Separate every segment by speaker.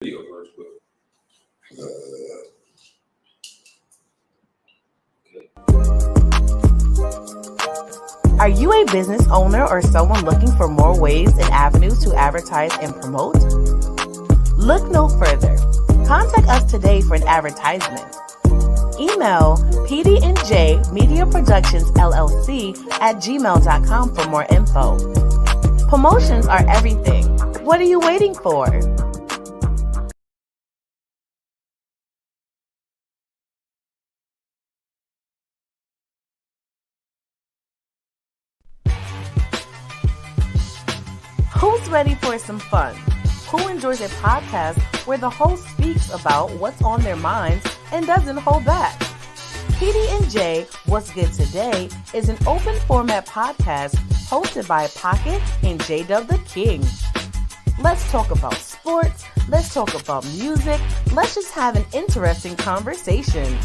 Speaker 1: Video first, but
Speaker 2: Are you a business owner or someone looking for more ways and avenues to advertise and promote? Look no further. Contact us today for an advertisement. Email PD&J Media Productions LLC at gmail.com for more info. Promotions are everything. What are you waiting for? Who's ready for some fun? Who enjoys a podcast where the host speaks about what's on their minds and doesn't hold back? PD&J What's Good Today is an open format podcast hosted by Pocket and J-Dub the King. Let's talk about sports, let's talk about music, let's just have an interesting conversation.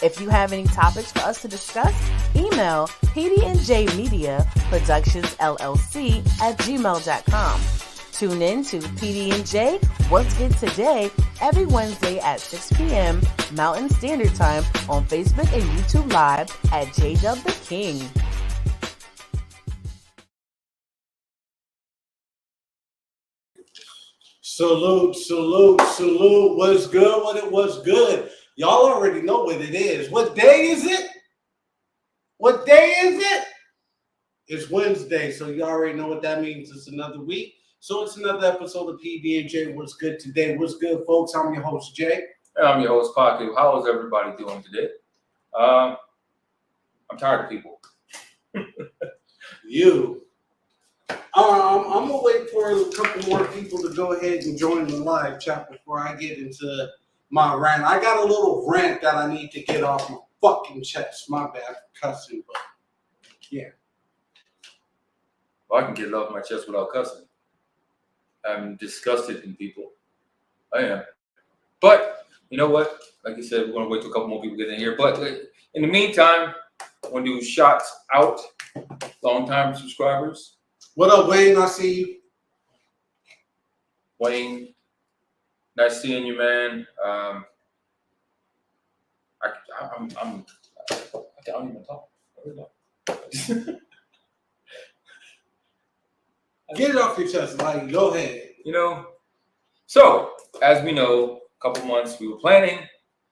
Speaker 2: If you have any topics for us to discuss, email PD&J Media Productions LLC at gmail.com. Tune in to PD&J What's Good Today every Wednesday at 6 p.m. Mountain Standard Time on Facebook and YouTube Live at J-Dub the King.
Speaker 3: Salute. What's good? What's good? Y'all already know what it is. What day is it? It's Wednesday, so you already know what that means. It's another week. So it's another episode of PD&J What's Good Today. What's good, folks? I'm your host, Jay.
Speaker 1: and I'm your host, Pocket. How is everybody doing today? I'm tired of people.
Speaker 3: I'm gonna wait for a couple more people to go ahead and join the live chat before I get into my rant. I got a little rant that I need to get off my fucking chest. My bad for cussing, but yeah.
Speaker 1: Well, I can get it off my chest without cussing. I'm disgusted in people. I am. But you know what? Like you said, we're gonna wait till a couple more people get in here. But in the meantime, I'm gonna do shots out. Long-time subscribers.
Speaker 3: What up, Wayne? I see you.
Speaker 1: Wayne, nice seeing you, man. I don't even talk. I really don't.
Speaker 3: Get it off your chest, like, go ahead.
Speaker 1: You know, so as we know, a couple months we were planning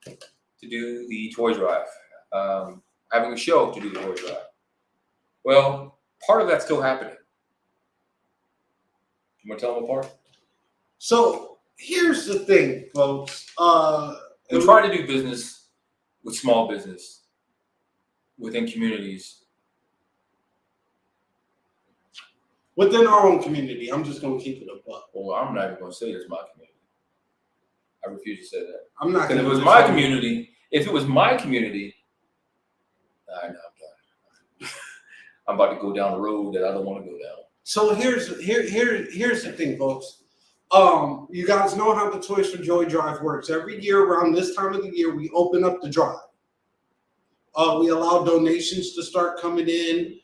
Speaker 1: to do the toy drive, having a show to do the toy drive. Well, part of that's still happening. You want to tell them apart?
Speaker 3: So here's the thing, folks.
Speaker 1: We try to do business with small business within communities.
Speaker 3: Within our own community, I'm just gonna keep it a buck.
Speaker 1: Well, I'm not even going to say it's my community. I refuse to say that.
Speaker 3: I'm not.
Speaker 1: Because if it was my community, I know I'm done. I'm about to go down a road that I don't want to go down.
Speaker 3: So here's the thing, folks. You guys know how the Toys for Joy drive works. Every year around this time of the year, we open up the drive. We allow donations to start coming in.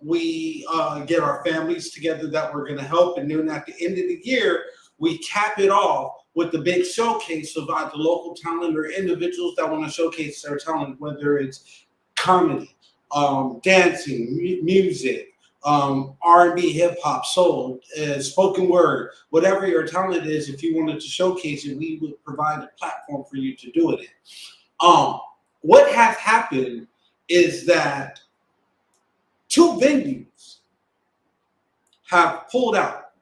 Speaker 3: We get our families together that we're going to help, and then at the end of the year, we cap it off with the big showcase of either local talent or individuals that want to showcase their talent, whether it's comedy, dancing, music, R&B, hip hop, soul, spoken word, whatever your talent is. If you wanted to showcase it, we would provide a platform for you to do it in. What has happened is that 2 venues have pulled out.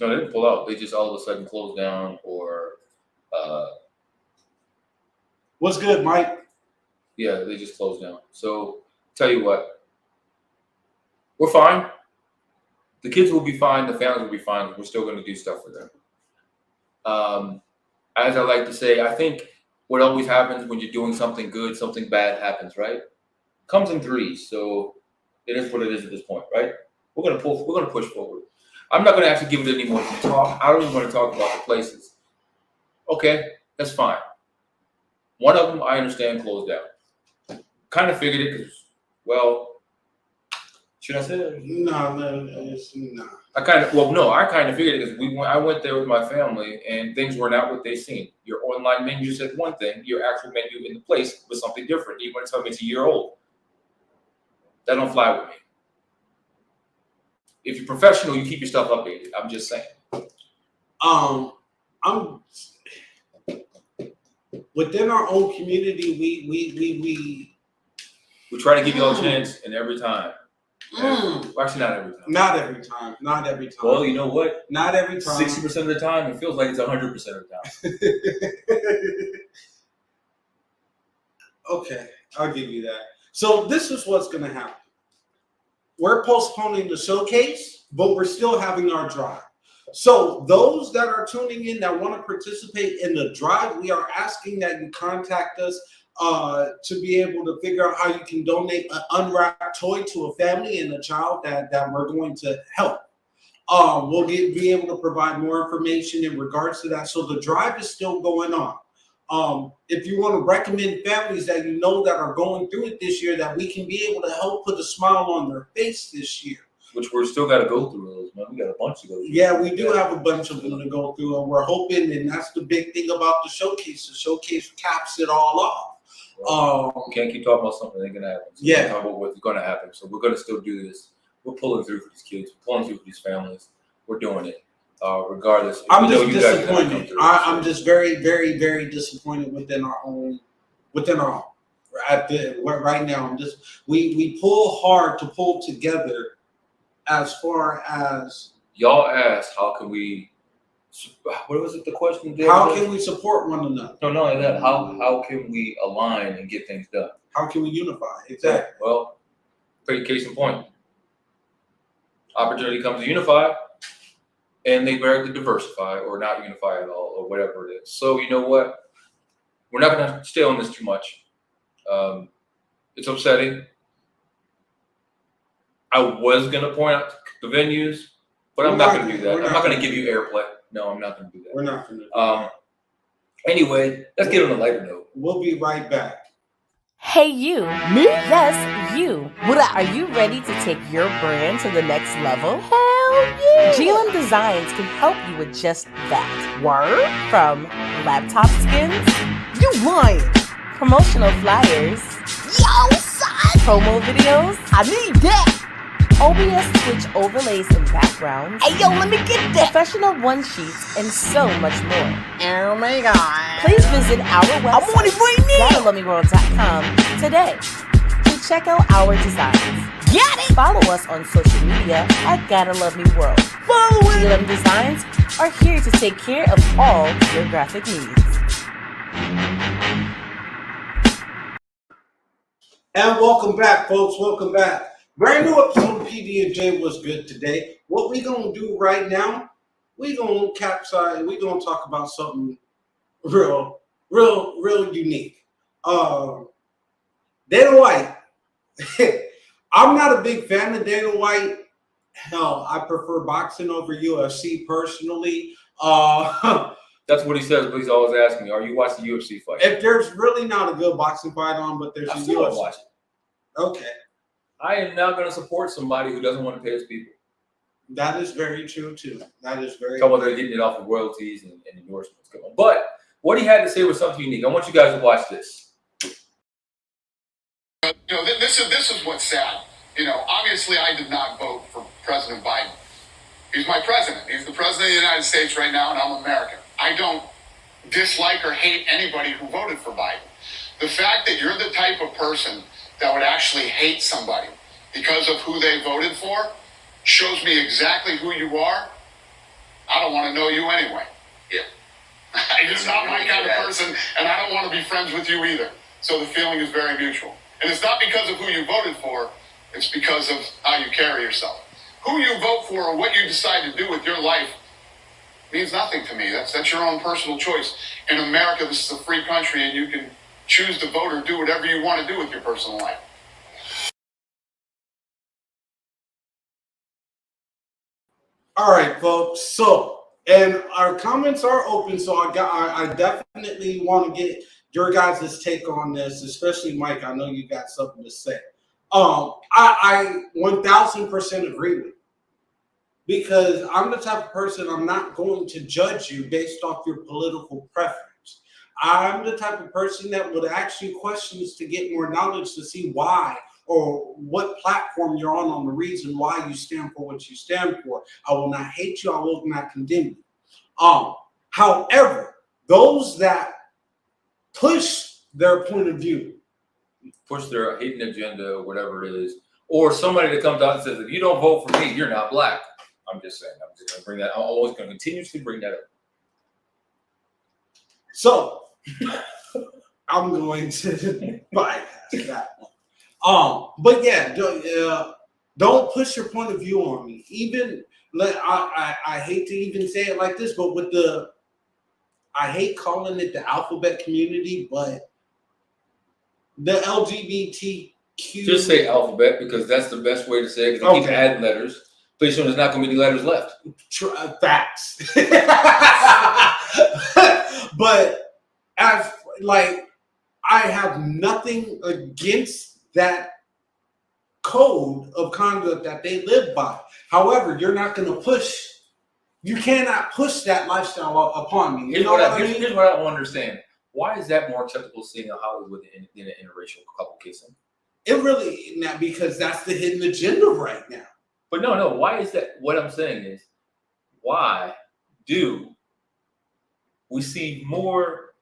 Speaker 1: No, they didn't pull out. They just all of a sudden closed down or
Speaker 3: What's good, Mike?
Speaker 1: yeah, they just closed down. So tell you what, we're fine. The kids will be fine. The families will be fine. We're still going to do stuff for them. As I like to say, I think what always happens when you're doing something good, something bad happens, right? Comes in threes. So it is what it is at this point, right? We're gonna push forward. I'm not gonna actually give it any more talk. I don't even want to talk about the places. Okay, that's fine. One of them I understand closed down. Kind of figured it because, well, Should I say that?
Speaker 3: No, it's not.
Speaker 1: I kind of figured it because I went there with my family and things were not what they seemed. Your online menu said one thing, your actual menu in the place was something different, even when it's a year old. That don't fly with me. If you're professional, you keep your stuff updated. I'm just saying.
Speaker 3: I'm within our own community.
Speaker 1: We try to give you all a chance, and every time. Well, actually, not every time.
Speaker 3: Not every time. Not every time.
Speaker 1: Well, you know what?
Speaker 3: Not every time.
Speaker 1: 60% of the time, it feels like it's 100% of the time.
Speaker 3: Okay, I'll give you that. So this is what's going to happen. We're postponing the showcase, but we're still having our drive. So those that are tuning in that want to participate in the drive, we are asking that you contact us to be able to figure out how you can donate an unwrapped toy to a family and a child that we're going to help. We'll be able to provide more information in regards to that. So the drive is still going on. If you want to recommend families that you know that are going through it this year, that we can be able to help put a smile on their face this year.
Speaker 1: Which we're still got to go through those, man. We got a bunch to go through.
Speaker 3: Yeah, we do have a bunch of them to go through, and we're hoping, and that's the big thing about the showcase. The showcase caps it all off.
Speaker 1: We can't keep talking about something that ain't gonna happen. So
Speaker 3: Yeah.
Speaker 1: we talk about what's gonna happen. So we're gonna still do this. We're pulling through for these kids. We're pulling through for these families. We're doing it. Regardless.
Speaker 3: I'm just disappointed. I'm just very, very, very disappointed within our own. Right now, we pull hard to pull together. As far as
Speaker 1: y'all asked, how can we? What was it? The question?
Speaker 3: How can we support one another?
Speaker 1: No, not only that. How can we align and get things done?
Speaker 3: How can we unify? Exactly.
Speaker 1: Well, great case in point. Opportunity comes to unify, and they bear to diversify or not unify at all, or whatever it is. So you know what? We're not going to stay on this too much. It's upsetting. I was going to point out the venues, but I'm not going to do that. I'm not going to give you airplay. No, I'm not going to do that.
Speaker 3: We're not going to do that.
Speaker 1: Anyway, let's get on a lighter note.
Speaker 3: We'll be right back.
Speaker 2: Hey, you. Me? Yes, you. Are you ready to take your brand to the next level? Hell yeah! GLM Designs can help you with just that. Word? From laptop skins? You lying! Promotional flyers? Yo, son! Promo videos? I need that! OBS Twitch overlays and backgrounds. Hey, yo, let me get that! Professional one-sheets and so much more. Oh my god. Please visit our website, I'm on it right now! GottaLoveMeWorld.com today to check out our designs. Got it! Follow us on social media at Gotta Love Me World. Follow it! GLM Designs are here to take care of all your graphic needs.
Speaker 3: And welcome back, folks. Welcome back. Brand new episode of PD&J was good today. What we gonna do right now? We gonna capsize. We gonna talk about something real unique. Dana White. I'm not a big fan of Dana White. Hell, I prefer boxing over UFC personally.
Speaker 1: That's what he says, but he's always asking me, are you watching the UFC fight?
Speaker 3: If there's really not a good boxing fight on, but there's
Speaker 1: I
Speaker 3: a
Speaker 1: still
Speaker 3: UFC.
Speaker 1: watch it.
Speaker 3: Okay.
Speaker 1: I am not going to support somebody who doesn't want to pay his people.
Speaker 3: That is very true, too. That is very
Speaker 1: true. They're getting it off of royalties and endorsements. But what he had to say was something unique. I want you guys to watch this.
Speaker 4: This is what's sad. Obviously I did not vote for President Biden. He's my president. He's the president of the United States right now, and I'm American. I don't dislike or hate anybody who voted for Biden. The fact that you're the type of person that would actually hate somebody because of who they voted for shows me exactly who you are. I don't want to know you anyway. Yeah. You're not my kind of person, and I don't want to be friends with you either. So the feeling is very mutual. And it's not because of who you voted for, it's because of how you carry yourself. Who you vote for or what you decide to do with your life means nothing to me. That's your own personal choice. In America, this is a free country, and you can choose to vote or do whatever you want to do with your personal life.
Speaker 3: All right, folks. So, and our comments are open, so I definitely want to get your guys' take on this, especially Mike. I know you got something to say. I 1000% agree with you. Because I'm the type of person, I'm not going to judge you based off your political preference. I'm the type of person that would ask you questions to get more knowledge to see why or what platform you're on the reason why you stand for what you stand for. I will not hate you. I will not condemn you. However, those that push their point of view,
Speaker 1: push their hidden agenda, whatever it is, or somebody that comes out and says, if you don't vote for me, you're not black. I'm just saying, I'm just going to bring that. I'm always going to continuously bring that up.
Speaker 3: So I'm going to bypass that one. But yeah, don't push your point of view on me. Even I hate to even say it like this, but I hate calling it the alphabet community, but the LGBTQ.
Speaker 1: Just say alphabet because that's the best way to say it. Because they keep adding letters. Pretty soon there's not going to be any letters left.
Speaker 3: Facts. But as like, I have nothing against that code of conduct that they live by. However, you're not going to push. You cannot push that lifestyle upon me.
Speaker 1: Here's what I don't understand. Why is that more acceptable seeing in Hollywood in an interracial couple kissing?
Speaker 3: It really not, because that's the hidden agenda right now.
Speaker 1: But no. Why is that? What I'm saying is, why do we see more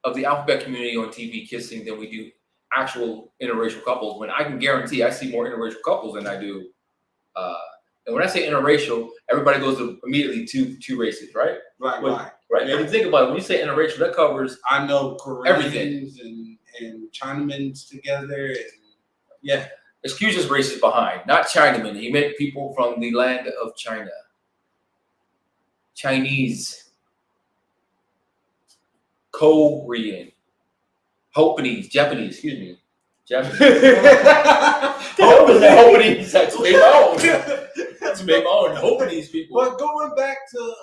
Speaker 1: of the alphabet community on TV kissing than we do actual interracial couples? When I can guarantee I see more interracial couples than I do. And when I say interracial, everybody goes to immediately two races, right?
Speaker 3: Right.
Speaker 1: And if you think about it, when you say interracial, that covers
Speaker 3: Koreans and Chinamen's together, and yeah.
Speaker 1: Excuse his races behind, not Chinamen. He meant people from the land of China. Chinese, Korean, Japanese, excuse me. Japanese. Japanese. That's made my own. That's made my own. Japanese people.
Speaker 3: But going back to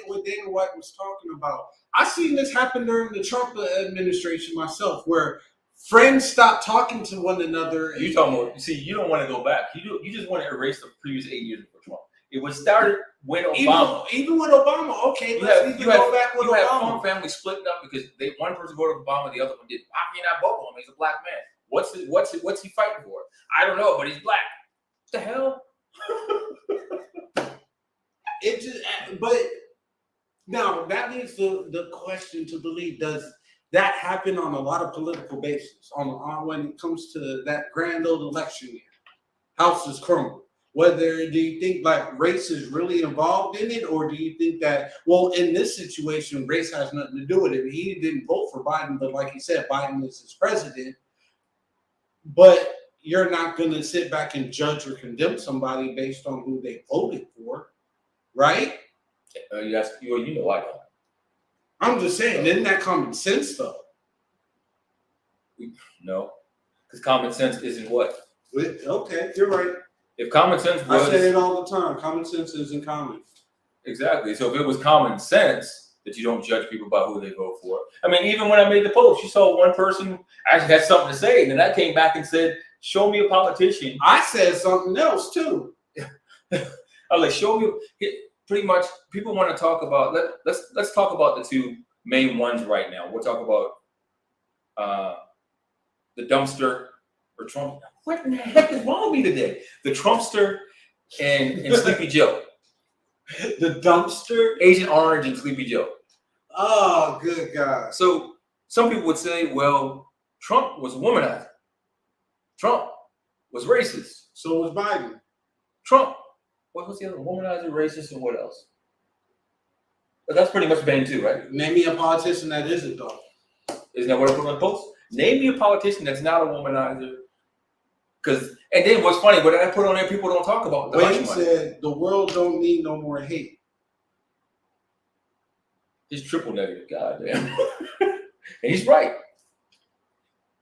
Speaker 3: what Dana White was talking about, I seen this happen during the Trump administration myself, where friends stopped talking to one another.
Speaker 1: You talking about? See, you don't want to go back. You just want to erase the previous 8 years of Trump. It was started when Obama.
Speaker 3: Even with Obama, okay. Let's go back with Obama.
Speaker 1: You have family splitting up because one person voted for Obama, the other one didn't. How can you not vote for him? He's a black man. What's he fighting for? I don't know, but he's black. What the hell?
Speaker 3: But now that leaves the question to believe: does that happen on a lot of political bases? On when it comes to that grand old election year, houses crumble. Whether do you think like race is really involved in it, or do you think that, well, in this situation, race has nothing to do with it? He didn't vote for Biden, but like he said, Biden is his president. But you're not going to sit back and judge or condemn somebody based on who they voted for, right?
Speaker 1: You know I don't.
Speaker 3: I'm just saying, isn't that common sense though?
Speaker 1: No, because common sense isn't what?
Speaker 3: Okay, you're right.
Speaker 1: If common sense was...
Speaker 3: I say it all the time. Common sense isn't common.
Speaker 1: Exactly. So if it was common sense that you don't judge people by who they vote for. I mean, even when I made the post, you saw one person actually had something to say, and then I came back and said, show me a politician.
Speaker 3: I said something else too.
Speaker 1: I was like, show me... Pretty much, people want to talk about... Let's talk about the two main ones right now. We'll talk about the dumpster or Trump. What in the heck is wrong with me today? The Trumpster and Sleepy Joe.
Speaker 3: The dumpster?
Speaker 1: Agent Orange and Sleepy Joe.
Speaker 3: Oh, good God.
Speaker 1: So some people would say, well, Trump was a womanizer. Trump was racist.
Speaker 3: So was Biden.
Speaker 1: Trump, what was the other? Womanizer, racist, and what else? But that's pretty much banned too, right?
Speaker 3: Name me a politician that isn't, though.
Speaker 1: Isn't that what I put on the post? Name me a politician that's not a womanizer. And then what's funny, what I put on there, people don't talk about.
Speaker 3: Wayne said, the world don't need no more hate.
Speaker 1: He's triple negative, goddamn. And he's right.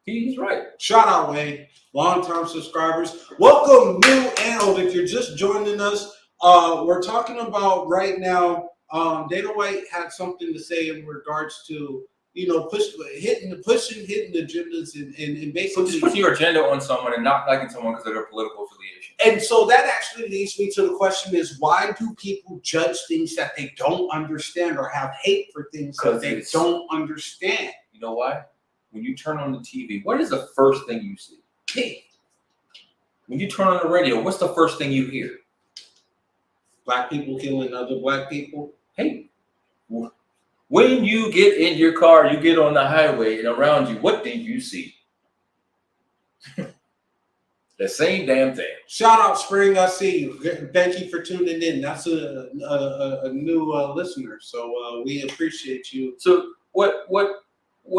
Speaker 1: He's right.
Speaker 3: Shout out, Wayne. Long-time subscribers. Welcome, new and old. If you're just joining us, we're talking about right now, Dana White had something to say in regards to hitting agendas and
Speaker 1: So
Speaker 3: basically
Speaker 1: just putting your agenda on someone and not liking someone because of their political affiliation.
Speaker 3: And so that actually leads me to the question is, why do people judge things that they don't understand or have hate for things that they don't understand?
Speaker 1: You know why? When you turn on the TV, what is the first thing you see?
Speaker 3: Hate.
Speaker 1: When you turn on the radio, what's the first thing you hear?
Speaker 3: Black people killing other black people.
Speaker 1: Hate. When you get in your car, you get on the highway, and around you, what do you see? The same damn thing.
Speaker 3: Shout out, Spring. I see you. Thank you for tuning in. That's a new listener, so we appreciate you.
Speaker 1: So what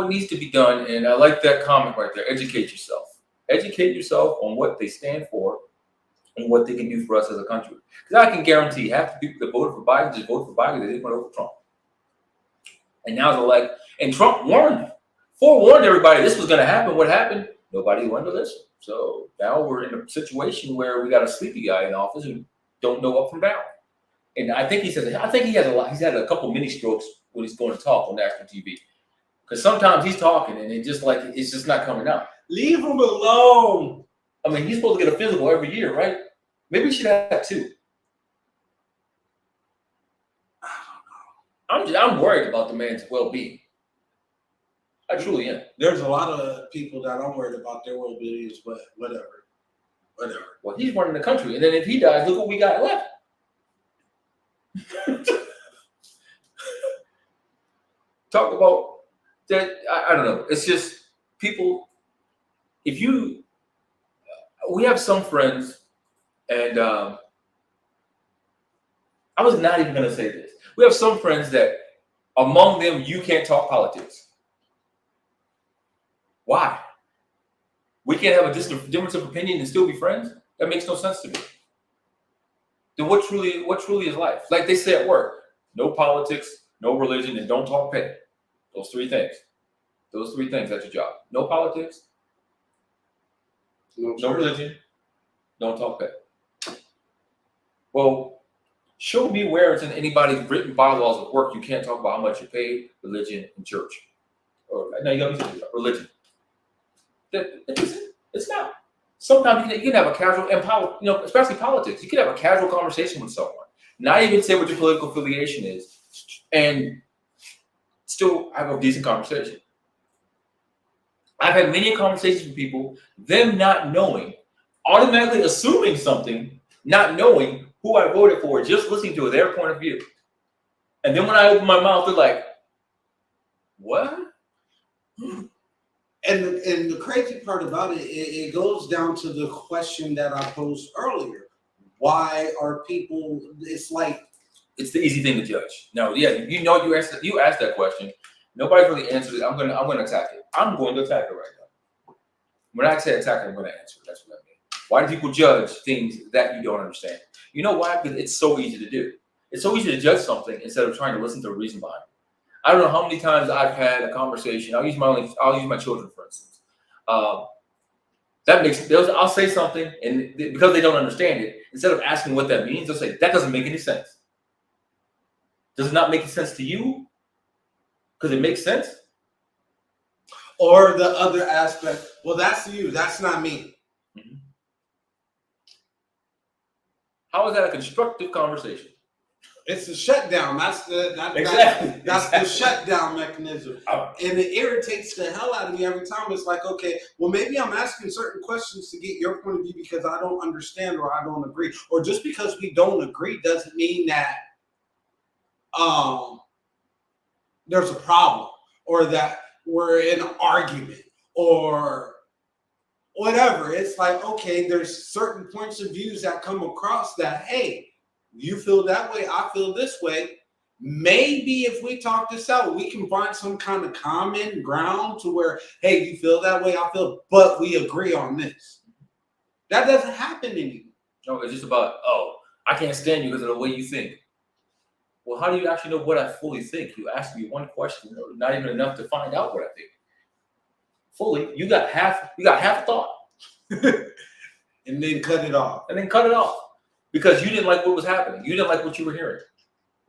Speaker 1: needs to be done? And I like that comment right there. Educate yourself. Educate yourself on what they stand for and what they can do for us as a country. Because I can guarantee half the people that voted for Biden just voted for Biden. They didn't vote for Trump. And now they're like, and Trump forewarned everybody this was going to happen. What happened? Nobody wanted to listen. So now we're in a situation where we got a sleepy guy in office who don't know up from down. And I think he has he's had a couple mini strokes when he's going to talk on national TV. Because sometimes he's talking and it's just not coming out.
Speaker 3: Leave him alone.
Speaker 1: I mean, he's supposed to get a physical every year, right? Maybe he should have two. I'm worried about the man's well-being. I truly am.
Speaker 3: There's a lot of people that I'm worried about their well-being, but whatever.
Speaker 1: Well, he's running the country, and then if he dies, look what we got left. Talk about that. I don't know. It's just people. We have some friends, and I was not even going to say this. We have some friends that among them you can't talk politics. Why? We can't have a difference of opinion and still be friends? That makes no sense to me. Then what truly is life? Like they say at work, no politics, no religion, and don't talk pay. Those three things. That's your job. No politics, no religion, don't talk pay. Well, show me where it's in anybody's written bylaws of work you can't talk about how much you pay, religion, and church. Or no, you got me religion. It's not. Sometimes you can have a casual, and especially politics, you can have a casual conversation with someone, not even say what your political affiliation is, and still have a decent conversation. I've had many conversations with people, them not knowing, automatically assuming something, not knowing who I voted for, just listening to their point of view. And then when I open my mouth, they're like, what?
Speaker 3: And the crazy part about it goes down to the question that I posed earlier. Why are people? It's
Speaker 1: the easy thing to judge. No, yeah, you asked that question. Nobody really answered it. I'm gonna attack it. I'm going to attack it right now. When I say attack it, I'm going to answer it. That's what I mean. Why do people judge things that you don't understand? You know why? Because it's so easy to do. It's so easy to judge something instead of trying to listen to a reason behind it. I don't know how many times I've had a conversation. I'll use my children, for instance. I'll say something, and because they don't understand it, instead of asking what that means, they'll say, that doesn't make any sense. Does it not make sense to you? Because it makes sense?
Speaker 3: Or the other aspect, well, that's you, that's not me.
Speaker 1: Mm-hmm. How is that a constructive conversation?
Speaker 3: It's a shutdown. That's the shutdown mechanism. And it irritates the hell out of me every time. It's like, okay, well, maybe I'm asking certain questions to get your point of view because I don't understand or I don't agree. Or just because we don't agree doesn't mean that there's a problem or that we're in an argument or whatever. It's like, okay, there's certain points of views that come across that, hey, you feel that way, I feel this way. Maybe if we talk this out, we can find some kind of common ground to where, hey, you feel that way, I feel, but we agree on this. That doesn't happen anymore.
Speaker 1: No, it's just about, I can't stand you because of the way you think. Well, how do you actually know what I fully think? You asked me one question, not even enough to find out what I think. Fully, you got half a thought.
Speaker 3: And then cut it off.
Speaker 1: Because you didn't like what was happening. You didn't like what you were hearing.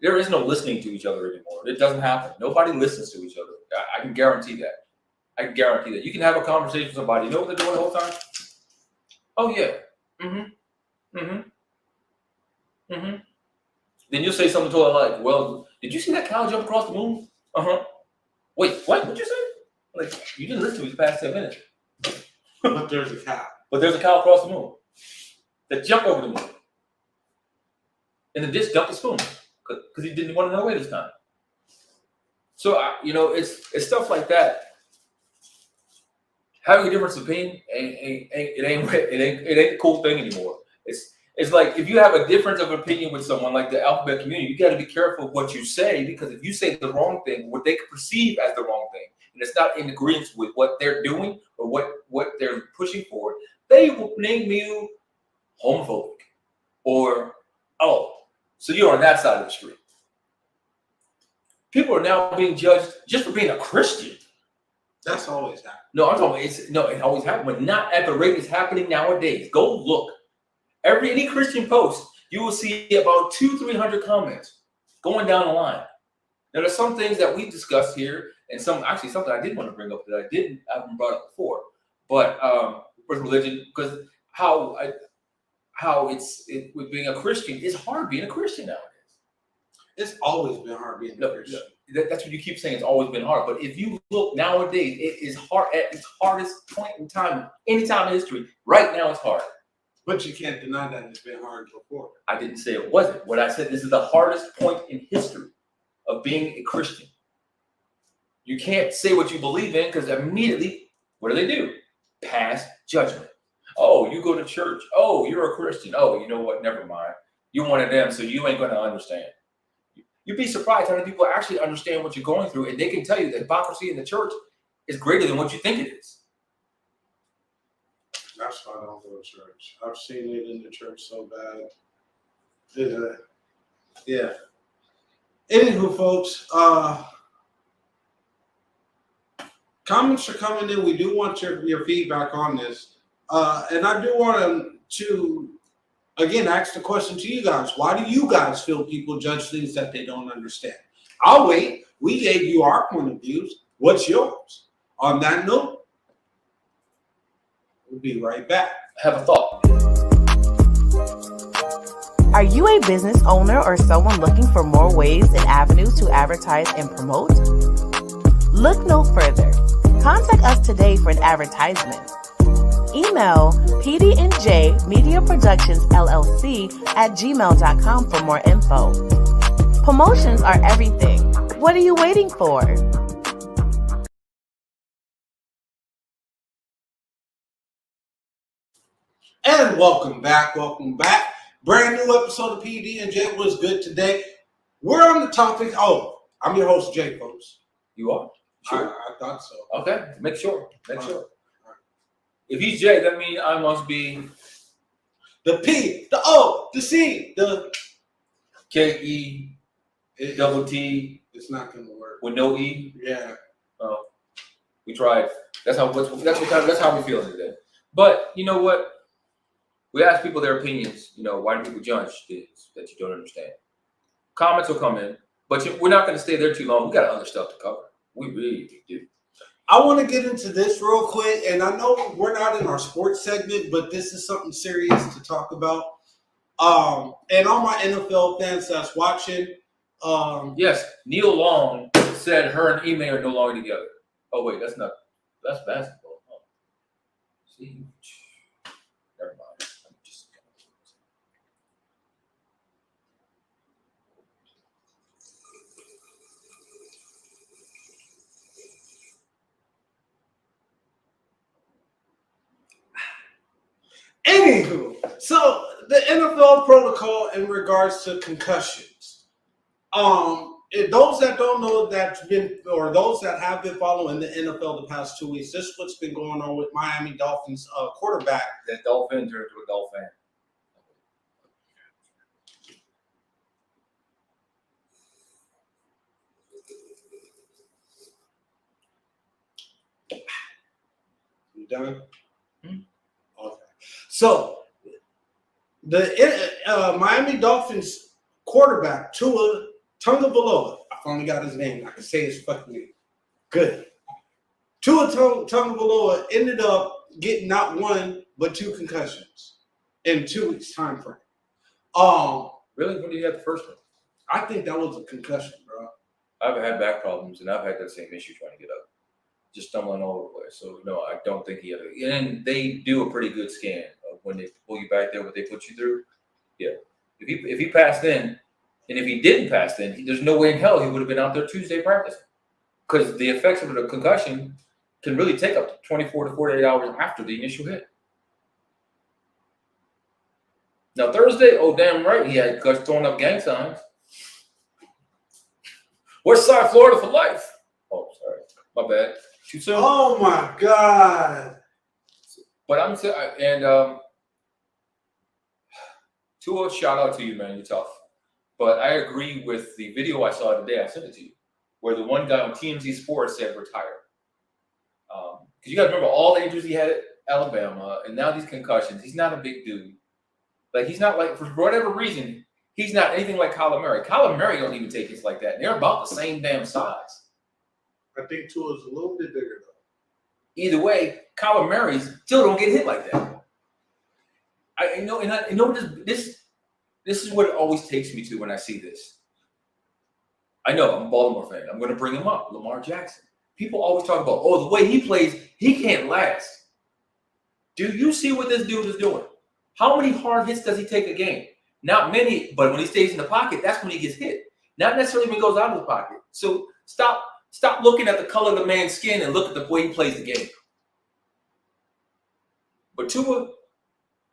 Speaker 1: There is no listening to each other anymore. It doesn't happen. Nobody listens to each other. I can guarantee that. I can guarantee that. You can have a conversation with somebody. You know what they're doing the whole time? Oh, yeah. Mm-hmm. Mm-hmm. Mm-hmm. Then you'll say something to her like, well, did you see that cow jump across the moon? Uh-huh. Wait, what? What'd you say? Like, you didn't listen to me the past 10 minutes.
Speaker 3: But there's a cow.
Speaker 1: But there's a cow across the moon that jumped over the moon. And the dish dumped the spoon because he didn't want to run away this time. So, it's stuff like that. Having a difference of opinion ain't a cool thing anymore. It's like if you have a difference of opinion with someone like the alphabet community, you got to be careful of what you say, because if you say the wrong thing, what they perceive as the wrong thing, and it's not in agreement with what they're doing or what they're pushing for, they will name you homophobic or, oh, so you're on that side of the street. People are now being judged just for being a Christian.
Speaker 3: That's always happened.
Speaker 1: No, I'm talking. It always happened, but not at the rate it's happening nowadays. Go look. Any Christian post, you will see about 200-300 comments going down the line. Now, there's some things that we discussed here, and something I did want to bring up that I haven't brought up before. But with religion, because how with being a Christian, it's hard being a Christian nowadays. It's
Speaker 3: always been hard being a Christian.
Speaker 1: That's what you keep saying. It's always been hard. But if you look nowadays, it is hard at its hardest point in time, any time in history. Right now, it's hard.
Speaker 3: But you can't deny that it's been hard before.
Speaker 1: I didn't say it wasn't. What I said, this is the hardest point in history of being a Christian. You can't say what you believe in because immediately, what do? Pass judgment. Oh, you go to church. Oh, you're a Christian. Oh, you know what? Never mind. You're one of them, so you ain't going to understand. You'd be surprised how many people actually understand what you're going through, and they can tell you that hypocrisy in the church is greater than what you think it is.
Speaker 3: That's why I don't go to church. I've seen it in the church so bad. Yeah. Anywho, folks, comments are coming in. We do want your feedback on this. And I do want to again ask the question to you guys. Why do you guys feel people judge things that they don't understand? I'll wait. We gave you our point of views. What's yours? On that note, we'll be right back.
Speaker 1: Have a thought.
Speaker 2: Are you a business owner or someone looking for more ways and avenues to advertise and promote? Look no further. Contact us today for an advertisement. Email PD&J Media Productions LLC at gmail.com for more info. Promotions are everything. What are you waiting for?
Speaker 3: And welcome back. Brand new episode of PD&J Was Good today. We're on the topic. Oh, I'm your host, Jay, folks.
Speaker 1: You are? Sure.
Speaker 3: I thought so.
Speaker 1: Okay, make sure. Make sure.
Speaker 3: Right.
Speaker 1: If he's Jay, that means I must be
Speaker 3: the P, the O, the C, the
Speaker 1: K-E, double T.
Speaker 3: It's not going to work.
Speaker 1: With no E?
Speaker 3: Yeah.
Speaker 1: Oh, we tried. That's how we're feeling today. But you know what? We ask people their opinions. Why do people judge things that you don't understand? Comments will come in, but we're not going to stay there too long. We got other stuff to cover. We really do.
Speaker 3: I want to get into this real quick, and I know we're not in our sports segment, but this is something serious to talk about. And all my NFL fans that's watching.
Speaker 1: Yes, Neil Long said her and Ime are no longer together. Oh wait, that's basketball. Oh. See, never mind.
Speaker 3: Anywho, so the NFL protocol in regards to concussions. Those that don't know those that have been following the NFL the past 2 weeks, this is what's been going on with Miami Dolphins quarterback.
Speaker 1: That Dolphin turned into a Dolphin.
Speaker 3: You done? Okay. So the Miami Dolphins quarterback Tua Tagovailoa. I finally got his name. I can say his fucking name. Good. Tua Tagovailoa ended up getting not one but 2 concussions in 2 weeks time frame.
Speaker 1: Really? When did you have the first one?
Speaker 3: I think that was a concussion, bro.
Speaker 1: I've had back problems, and I've had that same issue trying to get up, just stumbling all over the place. So no, I don't think he had it. And they do a pretty good scan of when they pull you back there, what they put you through. Yeah, if he passed in, and if he didn't pass in, there's no way in hell he would have been out there Tuesday practicing, because the effects of the concussion can really take up to 24 to 48 hours after the initial hit. Now Thursday, oh damn right, he had Gus throwing up gang signs. West Side Florida for life. Oh, sorry, my bad. Too soon.
Speaker 3: Oh my God.
Speaker 1: But I'm Tua, shout out to you, man. You're tough. But I agree with the video I saw today. I sent it to you, where the one guy on TMZ Sports said retire. Because you guys remember all the injuries he had at Alabama, and now these concussions. He's not a big dude. Like, he's not like, for whatever reason, he's not anything like Kyler Murray. Kyler Murray don't even take hits like that. And they're about the same damn size.
Speaker 3: I think Tua's a little bit bigger though.
Speaker 1: Either way, Kyler Murray still don't get hit like that. I know, and I know this is what it always takes me to when I see this. I know I'm a Baltimore fan. I'm going to bring him up, Lamar Jackson. People always talk about, oh, the way he plays, he can't last. Do you see what this dude is doing? How many hard hits does he take a game? Not many, but when he stays in the pocket, that's when he gets hit. Not necessarily when he goes out of the pocket. So stop looking at the color of the man's skin and look at the way he plays the game. But Tua,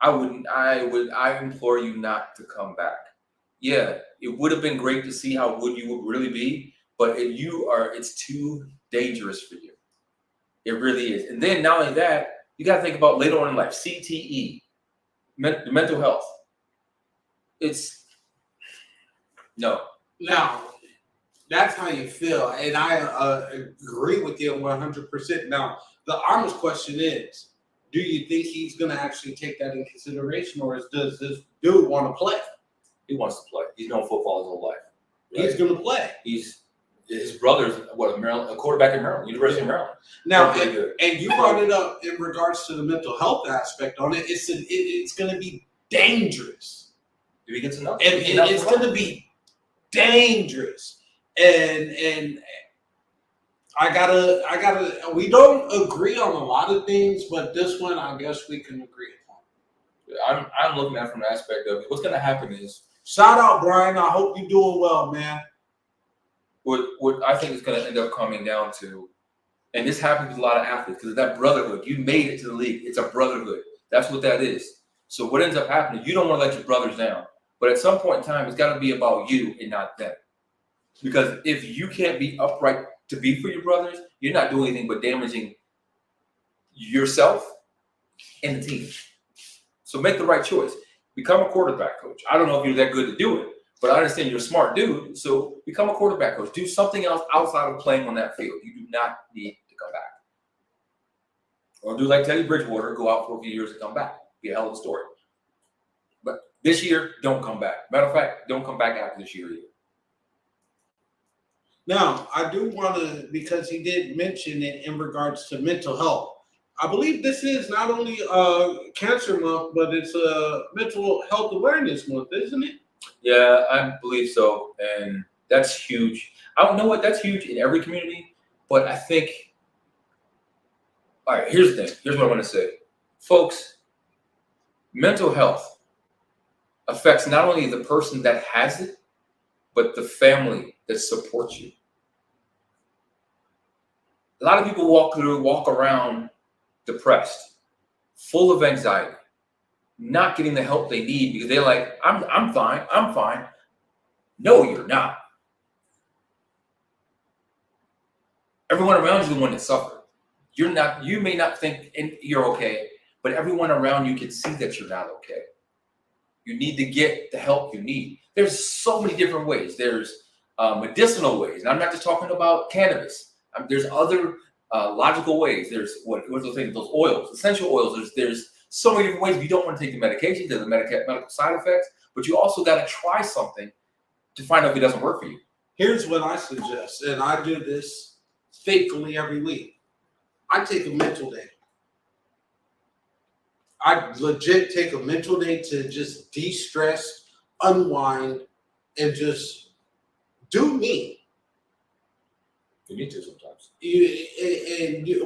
Speaker 1: I implore you not to come back. Yeah, it would have been great to see how good you would really be, but it's too dangerous for you. It really is. And then not only that, you got to think about later on in life, CTE, mental health. It's no.
Speaker 3: Now, that's how you feel, and I agree with you 100%. Now, the honest question is, do you think he's going to actually take that in consideration, or does this dude want to play?
Speaker 1: He wants to play. He's known football his whole life.
Speaker 3: Right? He's going to play.
Speaker 1: His brother's a quarterback in Maryland, University of Maryland.
Speaker 3: Now, and you brought it up in regards to the mental health aspect on it. It's going to be dangerous.
Speaker 1: If he gets enough,
Speaker 3: and it's going to be dangerous. And I gotta. We don't agree on a lot of things, but this one, I guess we can agree upon.
Speaker 1: I'm looking at it from the aspect of what's going to happen is.
Speaker 3: Shout out, Brian. I hope you're doing well, man.
Speaker 1: What I think is going to end up coming down to, and this happens with a lot of athletes, because of that brotherhood. You made it to the league. It's a brotherhood. That's what that is. So what ends up happening, you don't want to let your brothers down. But at some point in time, it's got to be about you and not them. Because if you can't be upright to be for your brothers, you're not doing anything but damaging yourself and the team. So make the right choice. Become a quarterback coach. I don't know if you're that good to do it, but I understand you're a smart dude. So become a quarterback coach. Do something else outside of playing on that field. You do not need to come back. Or do like Teddy Bridgewater, go out for a few years and come back. Be a hell of a story. But this year, don't come back. Matter of fact, don't come back after this year either.
Speaker 3: Now, I do want to, because he did mention it in regards to mental health. I believe this is not only Cancer Month, but it's Mental Health Awareness Month, isn't it?
Speaker 1: Yeah, I believe so. And that's huge. I don't know what that's huge in every community, but I think, all right, here's the thing. Here's what I want to say. Folks, mental health affects not only the person that has it, but the family that supports you. A lot of people walk around depressed, full of anxiety, not getting the help they need because they're like, I'm fine. No, you're not. Everyone around you is the one that suffered. You may not think you're okay, but everyone around you can see that you're not okay. You need to get the help you need. There's so many different ways. There's medicinal ways. And I'm not just talking about cannabis. There's other logical ways. There's what's those things? Those oils, essential oils. There's so many different ways. You don't want to take the medication. There's the medical side effects, but you also got to try something to find out if it doesn't work for you.
Speaker 3: Here's what I suggest, and I do this faithfully every week. I take a mental day. I legit take a mental day to just de-stress, unwind, and just do me.
Speaker 1: You need to sometimes.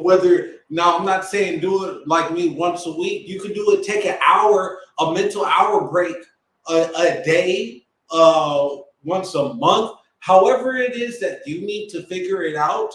Speaker 3: Whether now, I'm not saying do it like me once a week. You could do it. Take an hour, a mental hour break a day, once a month. However it is that you need to figure it out.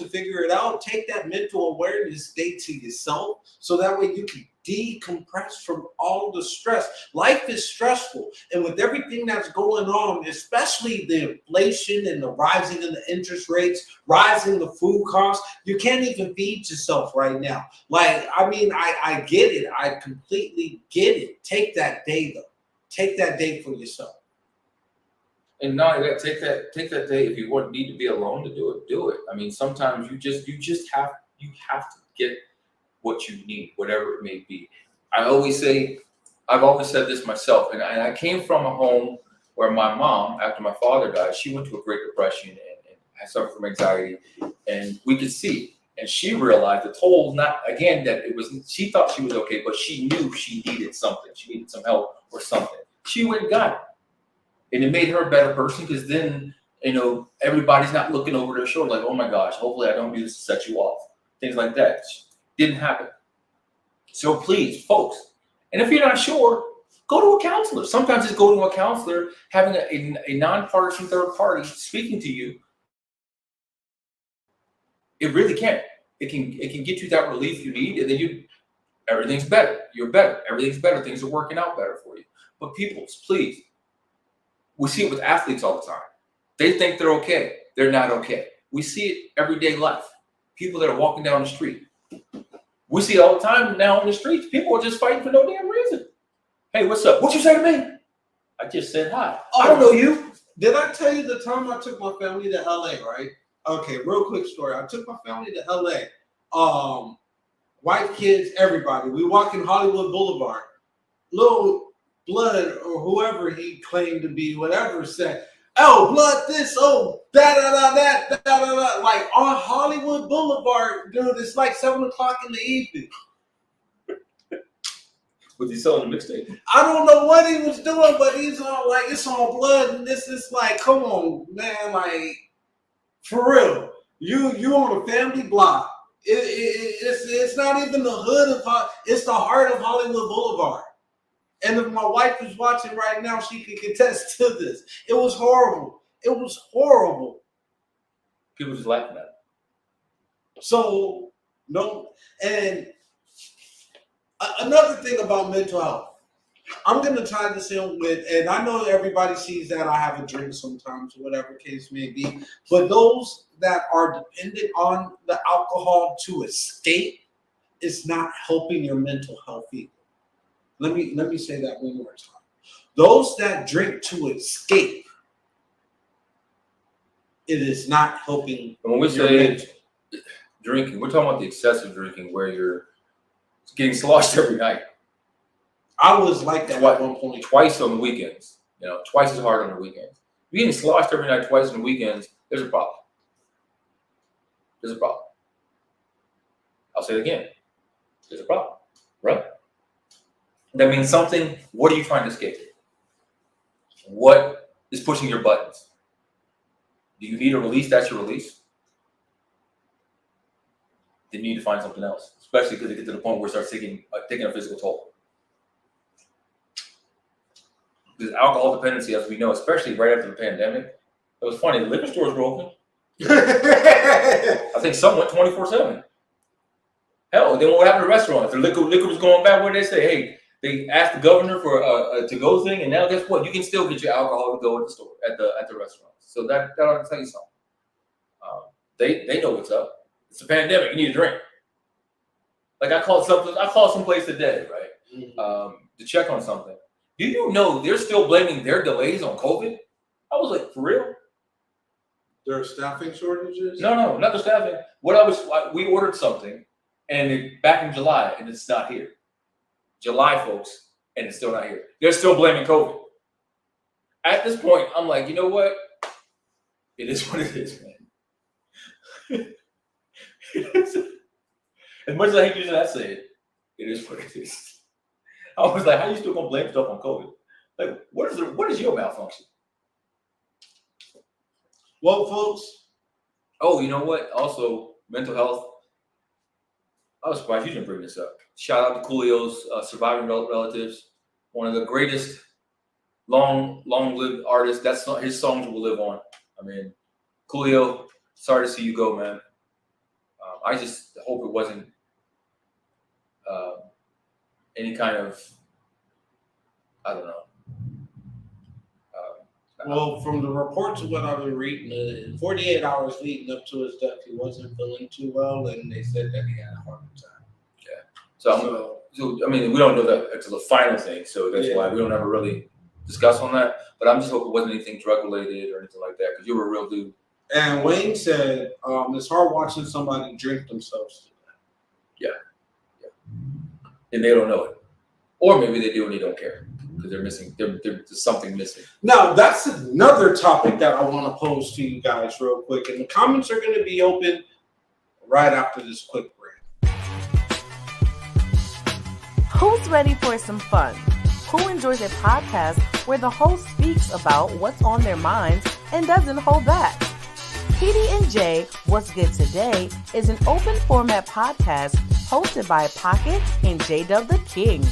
Speaker 3: Take that mental awareness day to yourself, so that way you can decompress from all the stress. Life is stressful, and with everything that's going on, especially the inflation and the rising of the interest rates, rising the food costs, you can't even feed yourself right now. Like, I mean, I get it. I completely get it. Take that day though. Take that day for yourself.
Speaker 1: And not only that, take that day. If you need to be alone to do it. I mean, sometimes you just have to get what you need, whatever it may be. I've always said this myself, and I came from a home where my mom, after my father died, she went to a Great Depression and had suffered from anxiety, and we could see. And she realized the toll, not again that it was. She thought she was okay, but she knew she needed something. She needed some help or something. She went and got it, and it made her a better person, because then everybody's not looking over their shoulder like, oh my gosh, hopefully I don't do this to set you off. Things like that didn't happen. So please, folks, and if you're not sure, go to a counselor. Sometimes it's going to a counselor, having a nonpartisan third party speaking to you. It really can. It can get you that relief you need, and then everything's better. You're better. Everything's better. Things are working out better for you. But people, please, we see it with athletes all the time. They think they're okay. They're not okay. We see it everyday life. People that are walking down the street. We see it all the time now on the streets. People are just fighting for no damn reason. Hey, what's up? What you say to me? I just said hi. I don't know you.
Speaker 3: Did I tell you the time I took my family to LA, right? Okay, real quick story. I took my family to LA. White kids, everybody. We walk in Hollywood Boulevard. Little Blood or whoever he claimed to be, whatever, said, oh, Blood this, oh, that, like on Hollywood Boulevard, dude, it's like 7 o'clock in the evening.
Speaker 1: Was he selling a mixtape?
Speaker 3: I don't know what he was doing, but he's all like, it's on Blood, and this is like, come on, man, like, for real. You on a family block. It's not even the hood of, it's the heart of Hollywood Boulevard. And if my wife is watching right now, she can contest to this. It was horrible. It was horrible.
Speaker 1: People just laughing at it.
Speaker 3: So, no. And another thing about mental health, I'm going to tie this in with, and I know everybody sees that I have a drink sometimes, whatever case may be, but those that are dependent on the alcohol to escape is not helping your mental health either. Let me say that one more time. Those that drink to escape, it is not helping.
Speaker 1: And when we say drinking, we're talking about the excessive drinking where you're getting sloshed every night.
Speaker 3: I was like that at one point.
Speaker 1: Twice on the weekends. Twice as hard on the weekends. If you're getting sloshed every night, twice on the weekends, there's a problem. There's a problem. I'll say it again. There's a problem, right? That means something. What are you trying to escape? What is pushing your buttons? Do you need a release? That's your release. Then you need to find something else, especially because it gets to the point where it starts taking a physical toll. Because alcohol dependency, as we know, especially right after the pandemic, it was funny. The liquor stores were open. I think some went 24/7. Hell, then what happened to the restaurant? If the liquor was going bad, what did they say? Hey, they asked the governor for a to-go thing, and now guess what? You can still get your alcohol to go at the store, at the restaurant. So that ought to tell you something. They know what's up. It's a pandemic. You need a drink. Like I called some place today, right? To check on something. Do you know they're still blaming their delays on COVID? I was like, for real?
Speaker 3: There are staffing shortages?
Speaker 1: No, not the staffing. We ordered something, and back in July, and it's not here. July, folks, and it's still not here. They're still blaming COVID. At this point, I'm like, you know what? It is what it is, man. It is. As much as I hate using that saying, it is what it is. I was like, how you still gonna blame stuff on COVID? Like, what is your malfunction?
Speaker 3: Well, folks.
Speaker 1: Oh, you know what? Also, mental health. I was surprised you didn't bring this up. Shout out to Coolio's surviving relatives, one of the greatest long-lived artists. His songs will live on. I mean, Coolio, sorry to see you go, man. I just hope it wasn't any kind of, I don't know.
Speaker 3: Well, from the reports of what I've been reading, 48 hours leading up to his death, he wasn't feeling too well, and they said that he had a heart attack.
Speaker 1: Yeah. So I mean, we don't know that until the final thing, so that's why we don't ever really discuss on that. But I'm just hoping it wasn't anything drug related or anything like that, because you were a real dude.
Speaker 3: And Wayne said it's hard watching somebody drink themselves to death.
Speaker 1: Yeah. And they don't know it, or maybe they do and they don't care because they're missing. There's something missing.
Speaker 3: Now, that's another topic that I want to pose to you guys real quick, and the comments are going to be open right after this quick break.
Speaker 2: Who's ready for some fun? Who enjoys a podcast where the host speaks about what's on their minds and doesn't hold back? PD&J, What's Good Today, is an open format podcast hosted by Pocket and J-Dub the King.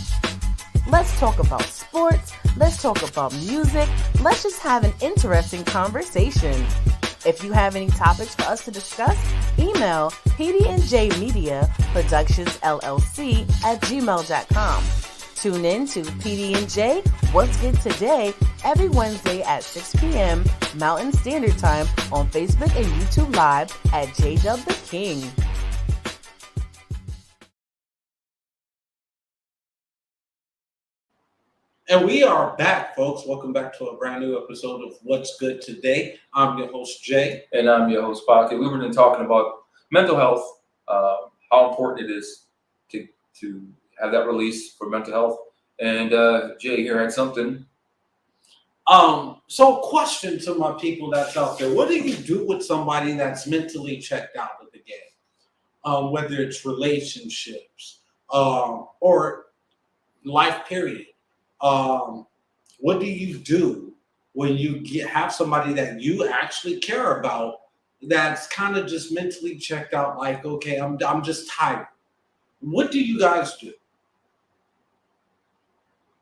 Speaker 2: Let's talk about sports, let's talk about music, let's just have an interesting conversation. If you have any topics for us to discuss, email pdnjmediaproductionsllc@gmail.com. Tune in to PD&J, What's Good Today, every Wednesday at 6 p.m. Mountain Standard Time on Facebook and YouTube Live at J-Dub the King.
Speaker 3: And we are back, folks. Welcome back to a brand new episode of What's Good Today. I'm your host, Jay.
Speaker 1: And I'm your host, Pocket. We were talking about mental health, how important it is to have that release for mental health. And Jay here had something.
Speaker 3: So question to my people that's out there. What do you do with somebody that's mentally checked out of the game? Whether it's relationships or life period. What do you do when you have somebody that you actually care about that's kind of just mentally checked out? Like, okay, I'm just tired. What do you guys do?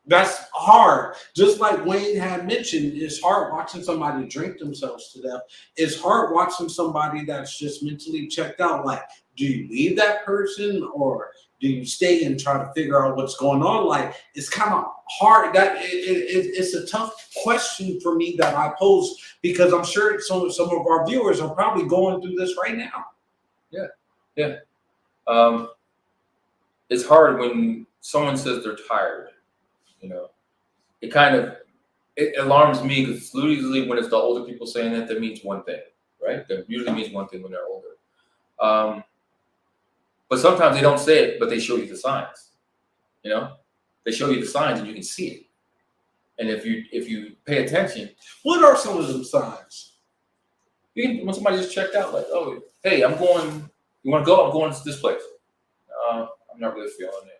Speaker 3: That's hard. Just like Wayne had mentioned, it's hard watching somebody drink themselves to death. It's hard watching somebody that's just mentally checked out. Like, do you leave that person or do you stay and try to figure out what's going on? Like, it's kind of hard. It's a tough question for me that I pose because I'm sure some of our viewers are probably going through this right now.
Speaker 1: Yeah. It's hard when someone says they're tired. You know, it alarms me because usually when it's the older people saying that means one thing, right? That usually means one thing when they're older. But sometimes they don't say it, but they show you the signs. You know, they show you the signs and you can see it. And if you pay attention,
Speaker 3: what are some of them signs?
Speaker 1: When somebody just checked out, like, oh, hey, I'm going. You want to go? I'm going to this place. I'm not really feeling it.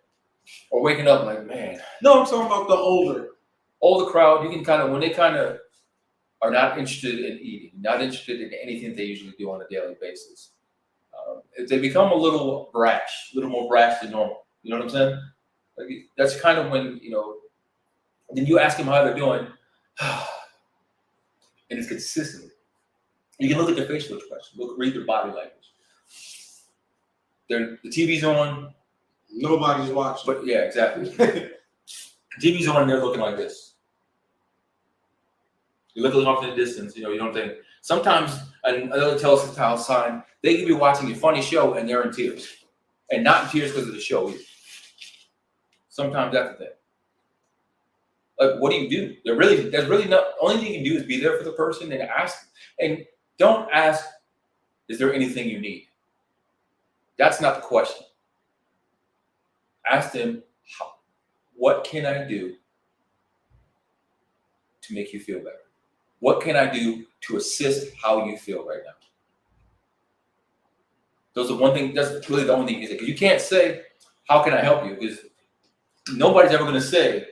Speaker 1: Or waking up like, man.
Speaker 3: No, I'm talking about the older
Speaker 1: crowd. You can kind of, when they kind of are not interested in eating, not interested in anything they usually do on a daily basis. If they become a little more brash than normal, you know what I'm saying? Like, that's kind of when, then you ask them how they're doing, and it's consistent. You can look at their facial expression, read their body language. The TV's on.
Speaker 3: Nobody's watching.
Speaker 1: But yeah, exactly. TV's on and they're looking like this. You look off in the distance, you don't think. Sometimes another telltale sign, they could be watching a funny show and they're in tears. And not in tears because of the show either. Sometimes that's the thing. Like, what do you do? There's really not, only thing you can do is be there for the person and ask. And don't ask, is there anything you need? That's not the question. Ask them, what can I do to make you feel better? What can I do to assist how you feel right now? Those are one thing. That's really the only thing you can say. Because you can't say, how can I help you? Because nobody's ever going to say,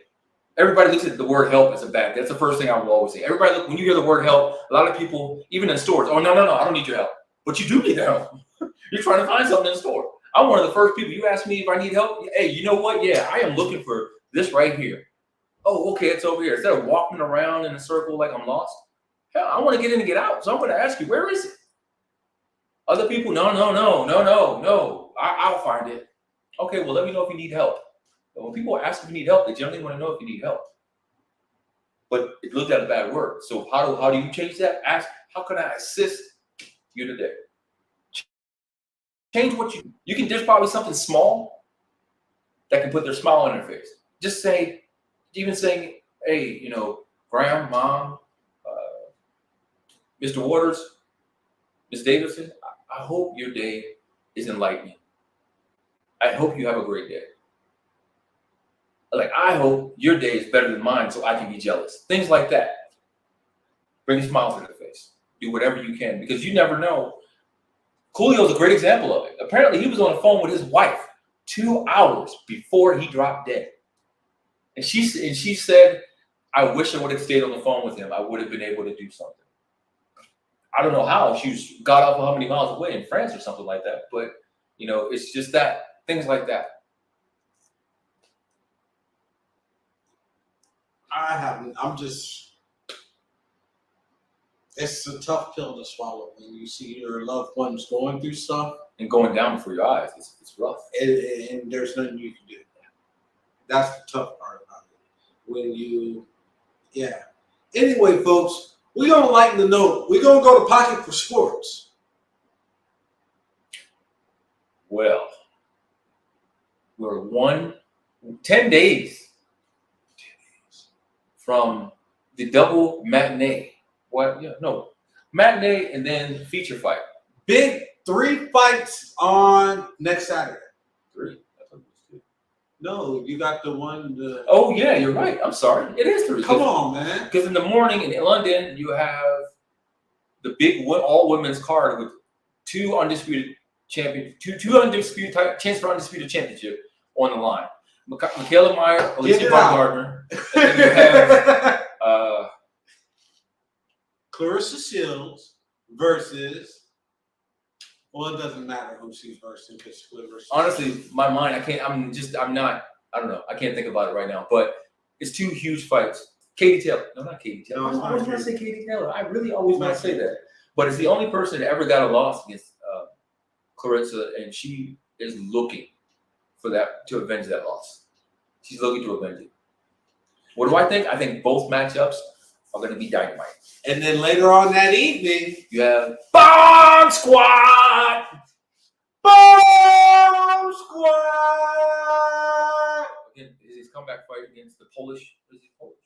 Speaker 1: everybody looks at the word help as a bad. That's the first thing I will always say. Everybody, when you hear the word help, a lot of people, even in stores, oh, no, I don't need your help. But you do need the help. You're trying to find something in the store. I'm one of the first people. You ask me if I need help. Hey, you know what? Yeah, I am looking for this right here. Oh, okay, it's over here. Instead of walking around in a circle like I'm lost, hell, I want to get in and get out. So I'm going to ask you, where is it? Other people, no. I'll find it. Okay, well, let me know if you need help. But when people ask if you need help, they generally want to know if you need help. But it looked at a bad word. So how do you change that? Ask, how can I assist you today? Change what you can. There's probably something small that can put their smile on their face. Just say, even saying, hey, Graham, Mom, Mr. Waters, Ms. Davidson, I hope your day is enlightening. I hope you have a great day. Like, I hope your day is better than mine so I can be jealous. Things like that. Bring a smile to their face. Do whatever you can, because you never know. Coolio's a great example of it. Apparently, he was on the phone with his wife 2 hours before he dropped dead. And she said, I wish I would have stayed on the phone with him. I would have been able to do something. I don't know how. She got off how many miles away in France or something like that. But, it's just that. Things like that.
Speaker 3: It's a tough pill to swallow when you see your loved ones going through stuff.
Speaker 1: And going down before your eyes. It's rough.
Speaker 3: And there's nothing you can do. That's the tough part about it. Anyway, folks, we're going to lighten the note. We're going to go to Pocket for Sports.
Speaker 1: Well, we're 10 days from the double matinee. Matinee and then feature fight.
Speaker 3: Big 3 fights on next Saturday.
Speaker 1: 3. I thought it was 2.
Speaker 3: No, you got the one.
Speaker 1: Oh yeah, you're right. I'm sorry. It is 3.
Speaker 3: Come on, man.
Speaker 1: Because in the morning in London you have the big all women's card with 2 undisputed champions, two undisputed chance for undisputed championship on the line. Michaela Meyer, Alicia Baumgardner, and then you have
Speaker 3: Clarissa Shields versus. Well, it doesn't matter who she's versing because
Speaker 1: honestly, my mind, I don't know. I can't think about it right now. But it's 2 huge fights. Katie Taylor. No, not Katie Taylor.
Speaker 3: No,
Speaker 1: I always want to say Katie Taylor. I really always want to say that. But it's the only person that ever got a loss against Clarissa, and she is looking for that to avenge that loss. She's looking to avenge it. What do I think? I think both matchups are going to be dynamite.
Speaker 3: And then later on that evening,
Speaker 1: you have Bomb Squad!
Speaker 3: Bomb Squad!
Speaker 1: Again, is his comeback fight against the Polish? Is he Polish?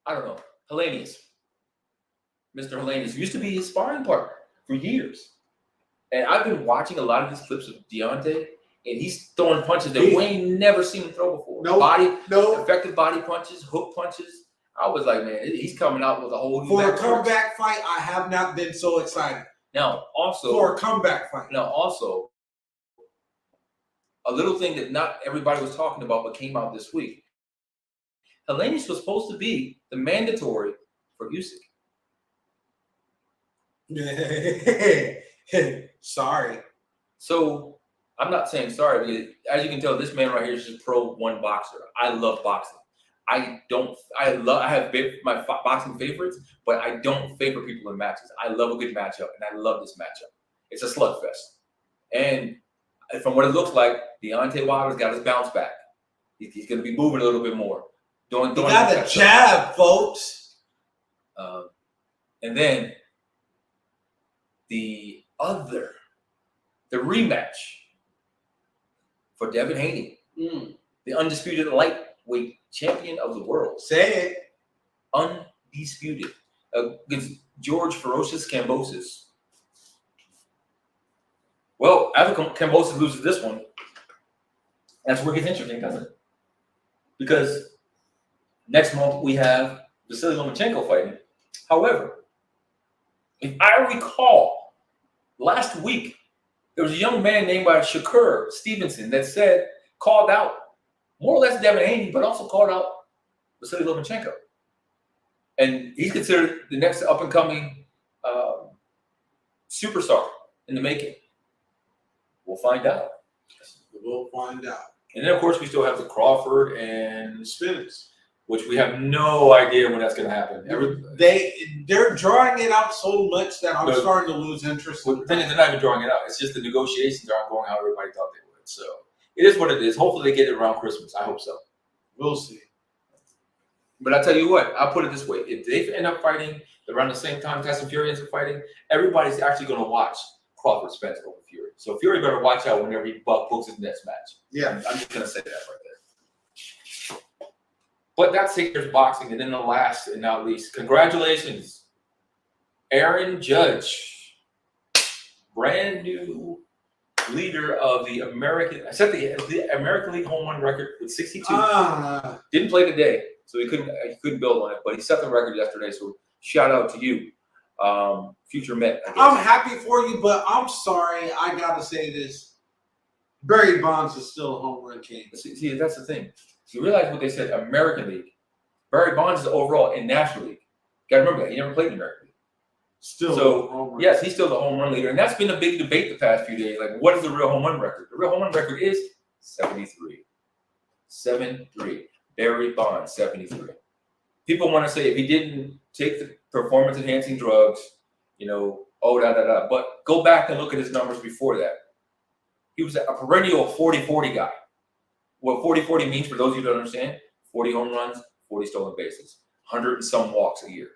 Speaker 1: I don't know. Hellenius. Mr. Hellenius used to be his sparring partner for years. And I've been watching a lot of these clips of Deontay, and he's throwing punches that Wayne never seen him throw before. Effective body punches, hook punches. I was like, man, he's coming out with a whole new
Speaker 3: For a comeback fight, I have not been so excited.
Speaker 1: Now, also
Speaker 3: for a comeback fight.
Speaker 1: Now, also, a little thing that not everybody was talking about, but came out this week. Hellenius was supposed to be the mandatory for Usyk.
Speaker 3: Sorry.
Speaker 1: So I'm not saying sorry, because as you can tell, this man right here is just pro one boxer. I love boxing. I have my boxing favorites, but I don't favor people in matches. I love a good matchup, and I love this matchup. It's a slugfest. And from what it looks like, Deontay Wilder's got his bounce back. He's going to be moving a little bit more.
Speaker 3: He got a jab, folks.
Speaker 1: And then the rematch for Devin Haney, the undisputed lightweight champion of the world.
Speaker 3: Say it.
Speaker 1: Undisputed. Against George Ferocious Kambosos. Well, after Kambosos loses this one, that's where it gets interesting, doesn't it? Because next month we have Vasily Lomachenko fighting. However, if I recall, last week there was a young man named by Shakur Stevenson that called out more or less Devin Haney, but also called out Vasily Lomachenko. And he's considered the next up-and-coming superstar in the making. We'll find out.
Speaker 3: We'll find out.
Speaker 1: And then, of course, we still have the Crawford and
Speaker 3: Spence,
Speaker 1: which we have no idea when that's going to happen.
Speaker 3: They're drawing it out so much that I'm starting to lose interest.
Speaker 1: Well, they're not even drawing it out. It's just the negotiations aren't going how everybody thought they would. So it is what it is. Hopefully they get it around Christmas. I hope so.
Speaker 3: We'll see.
Speaker 1: But I tell you what, I'll put it this way. If they end up fighting around the same time Tyson Fury ends up fighting, everybody's actually going to watch Crawford Spence over Fury. So Fury better watch out whenever he books his next match.
Speaker 3: Yeah.
Speaker 1: I'm just going to say that right there. But that's Sacred's boxing. And then the last and not least, congratulations, Aaron Judge, brand new leader of the American League home run record with 62. Didn't play today, so he couldn't build on it. But he set the record yesterday. So shout out to you, future Met.
Speaker 3: I'm happy for you, but I'm sorry. I gotta say this: Barry Bonds is still a home run king.
Speaker 1: See, that's the thing. You realize what they said, American League. Barry Bonds is overall in National League. Got to remember that. He never played in the American League. So, yes, he's still the home run leader. And that's been a big debate the past few days. Like, what is the real home run record? The real home run record is 73. 73. Barry Bonds, 73. People want to say if he didn't take the performance-enhancing drugs, But go back and look at his numbers before that. He was a perennial 40-40 guy. What 40-40 means, for those of you who don't understand, 40 home runs, 40 stolen bases, 100 and some walks a year.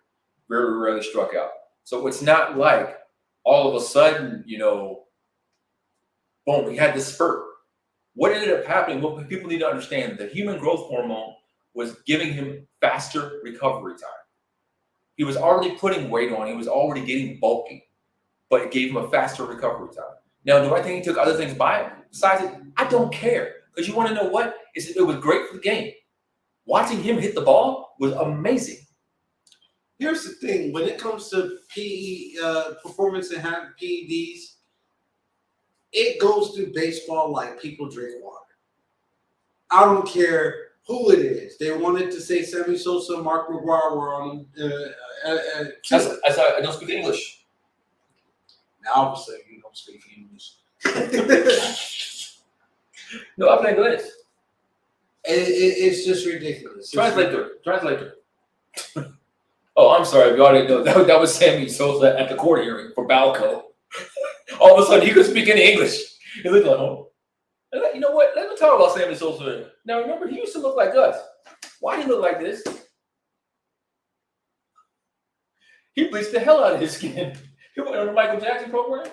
Speaker 1: Very rarely struck out. So it's not like all of a sudden, boom, he had this spurt. What ended up happening, what people need to understand, the human growth hormone was giving him faster recovery time. He was already putting weight on. He was already getting bulky, but it gave him a faster recovery time. Now, do I think he took other things by it? Besides it, I don't care. Because you want to know what? It was great for the game. Watching him hit the ball was amazing.
Speaker 3: Here's the thing. When it comes to performance enhancing PEDs, it goes through baseball like people drink water. I don't care who it is. They wanted to say Sammy Sosa and Mark McGwire were on.
Speaker 1: I don't speak English.
Speaker 3: Now I'm saying you don't speak English.
Speaker 1: No, habla inglés.
Speaker 3: It's just ridiculous.
Speaker 1: Translator. Oh, I'm sorry. If y'all didn't know, that was Sammy Sosa at the court hearing for Balco. All of a sudden, he could speak any English. He looked like, you know what? Let me talk about Sammy Sosa. Now, remember, he used to look like us. Why did he look like this? He bleached the hell out of his skin. He went on the Michael Jackson program.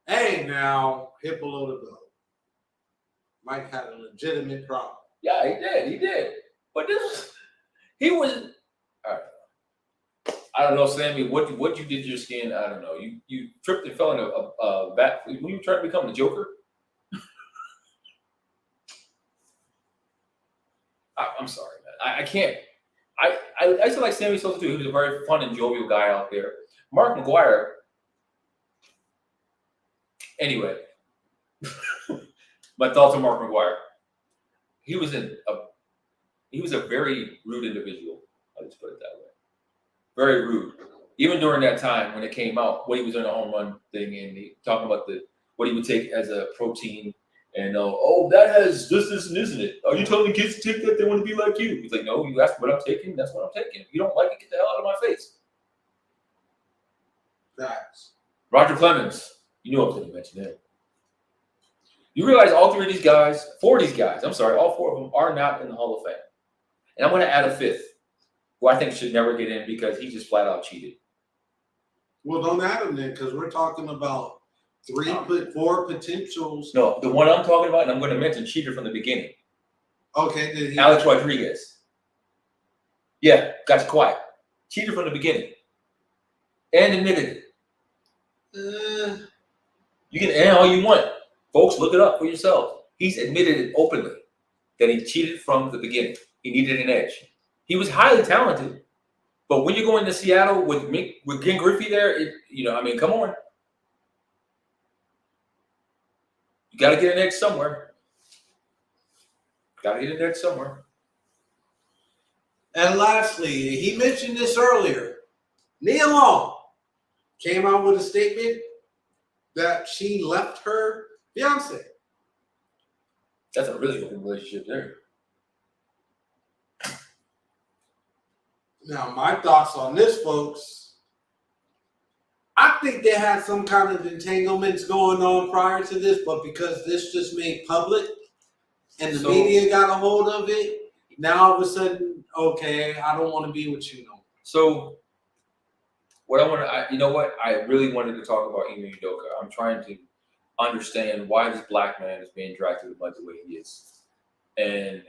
Speaker 3: Hey, now, hip below the belt. Mike had a legitimate problem.
Speaker 1: Yeah, he did. But he was. All right. I don't know, Sammy, what you did to your skin, I don't know. You tripped and fell in a vat when you were trying to become the Joker. I'm sorry, man. I can't. I used to like Sammy Sosa too. He was a very fun and jovial guy out there. Mark McGwire. Anyway, my thoughts on Mark McGwire. He was a very rude individual. I'll just put it that way. Very rude. Even during that time when it came out, when he was on the home run thing and he talking about what he would take as a protein and that has this, and isn't it? Are you telling kids to take that? They want to be like you. He's like, no, you asked what I'm taking, that's what I'm taking. If you don't like it, get the hell out of my face.
Speaker 3: Facts.
Speaker 1: Roger Clemens. You knew I was going to mention him. You realize all four of these guys, all four of them are not in the Hall of Fame. And I'm going to add a fifth, who I think should never get in because he just flat out cheated.
Speaker 3: Well, don't add him then, because we're talking about 4 potentials.
Speaker 1: No, the one I'm talking about, and I'm going to mention, cheated from the beginning.
Speaker 3: Okay.
Speaker 1: Alex Rodriguez. Yeah, got you quiet. Cheated from the beginning. And admitted it. You can add all you want. Folks, look it up for yourselves. He's admitted it openly that he cheated from the beginning. He needed an edge. He was highly talented, But when you go into Seattle with Ken Griffey there, come on. You got to get an edge somewhere.
Speaker 3: And lastly, he mentioned this earlier. Nia Long came out with a statement that she left her fiance.
Speaker 1: That's a really open relationship there.
Speaker 3: Now, my thoughts on this, folks. I think they had some kind of entanglements going on prior to this, but because this just made public and the media got a hold of it, now all of a sudden, okay, I don't want to be with you no more.
Speaker 1: So, what I really wanted to talk about Ime Udoka. I'm trying to understand why this black man is being dragged through the mud the way he is. And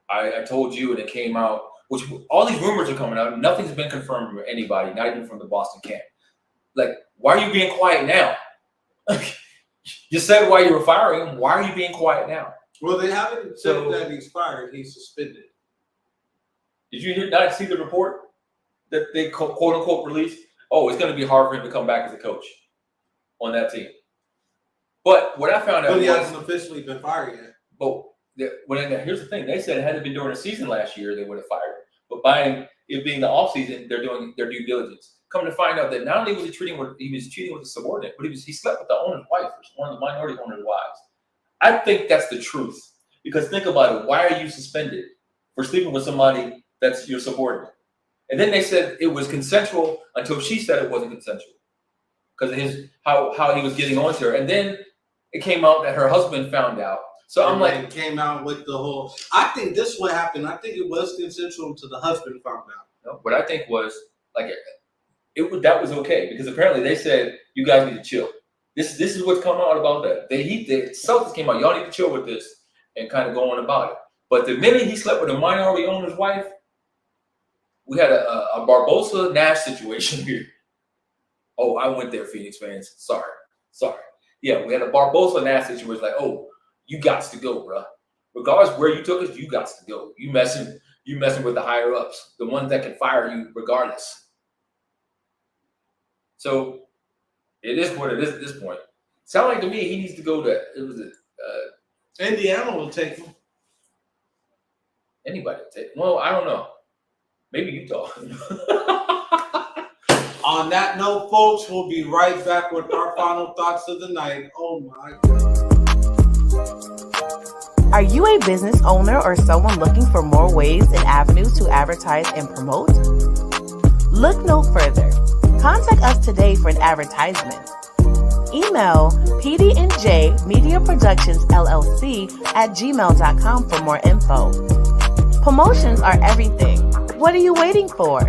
Speaker 1: I told you, and it came out, which all these rumors are coming out. Nothing's been confirmed from anybody, not even from the Boston camp. Like, why are you being quiet now? You said why you were firing him. Why are you being quiet now?
Speaker 3: Well, they haven't said that he's fired. He's suspended.
Speaker 1: Did you not see the report that they quote unquote released? Oh, it's going to be hard for him to come back as a coach on that team. But what I found out
Speaker 3: but he hasn't officially been fired yet.
Speaker 1: But here's the thing: they said it had been during the season last year, they would have fired him. But by it being the off season, they're doing their due diligence. Come to find out that not only was he cheating with a subordinate, but he slept with the owner's wife, one of the minority owner's wives. I think that's the truth. Because think about it: why are you suspended for sleeping with somebody that's your subordinate? And then they said it was consensual until she said it wasn't consensual because of how he was getting on to her. And then it came out that her husband found out. So I'm like,
Speaker 3: it came out with the whole. I think this is what happened. I think it was consensual until the husband found out.
Speaker 1: No, what I think was like that was okay because apparently they said you guys need to chill. This is what's come out about that. The Celtics came out. Y'all need to chill with this and kind of go on about it. But the minute he slept with a minority owner's wife, we had a Barbosa Nash situation here. Oh, I went there, Phoenix fans. Sorry. Yeah, we had a Barbosa Nash situation. Like, oh, you got to go, bro. Regardless where you took us, you got to go. You messing with the higher ups, the ones that can fire you regardless. So it is what it is at this point. Sound like to me he needs to go to
Speaker 3: Indiana will take him.
Speaker 1: Anybody will take him. Well, I don't know. Maybe Utah.
Speaker 3: On that note, folks, we'll be right back with our final thoughts of the night. Oh my God.
Speaker 2: Are you a business owner or someone looking for more ways and avenues to advertise and promote? Look no further. Contact us today for an advertisement. Email PD&J Media Productions LLC at gmail.com for more info. Promotions are everything. What are you waiting for?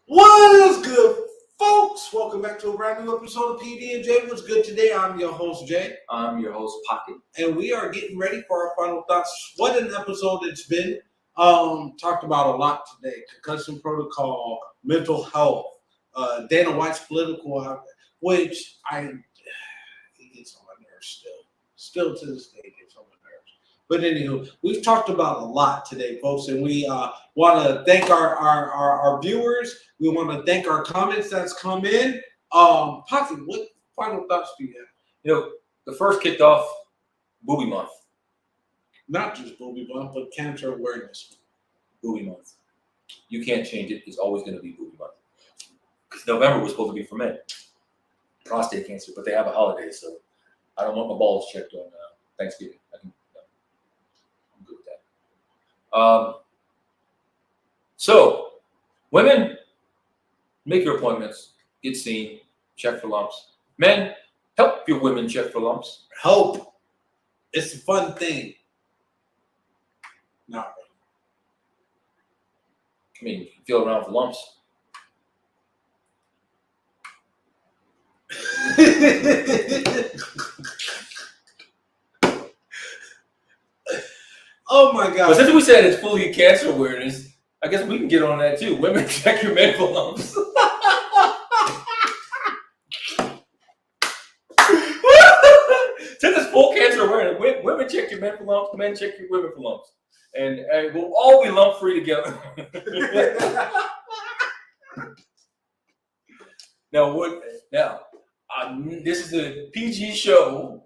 Speaker 3: What is good, folks? Welcome back to a brand new episode of PD&J. What's good today? I'm your host, Jay.
Speaker 1: I'm your host, Pocket.
Speaker 3: And we are getting ready for our final thoughts. What an episode it's been. Talked about a lot today. Concussion protocol, mental health, Dana White's political, which he gets on my nerves still to this day gets on my nerves. But anywho, we've talked about a lot today, folks, and we want to thank our viewers. We want to thank our comments that's come in. Pocket, what final thoughts do you have?
Speaker 1: The first kicked off Booby Month.
Speaker 3: Not just Booby Month, but Cancer Awareness
Speaker 1: Booby Month. You can't change it. It's always going to be Booby Month. Because November was supposed to be for men. Prostate cancer, but they have a holiday, so I don't want my balls checked on Thanksgiving. I'm good with that. So, women, make your appointments, get seen, check for lumps. Men, help your women check for lumps.
Speaker 3: Help. It's a fun thing. Not
Speaker 1: I mean, you can feel around for lumps.
Speaker 3: Oh my God.
Speaker 1: But since we said it's fully cancer awareness, I guess we can get on that too. Women, check your men for lumps. Since it's full cancer awareness, women women check your men for lumps, men check your women for lumps. And we'll all be lump free together. Now, this is a PG show,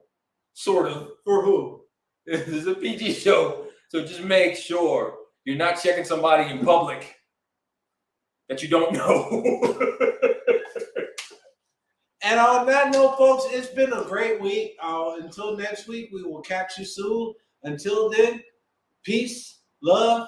Speaker 1: sort of.
Speaker 3: For who?
Speaker 1: This is a PG show, so just make sure you're not checking somebody in public that you don't know.
Speaker 3: And on that note, folks, it's been a great week. Until next week, we will catch you soon. Until then, peace, love,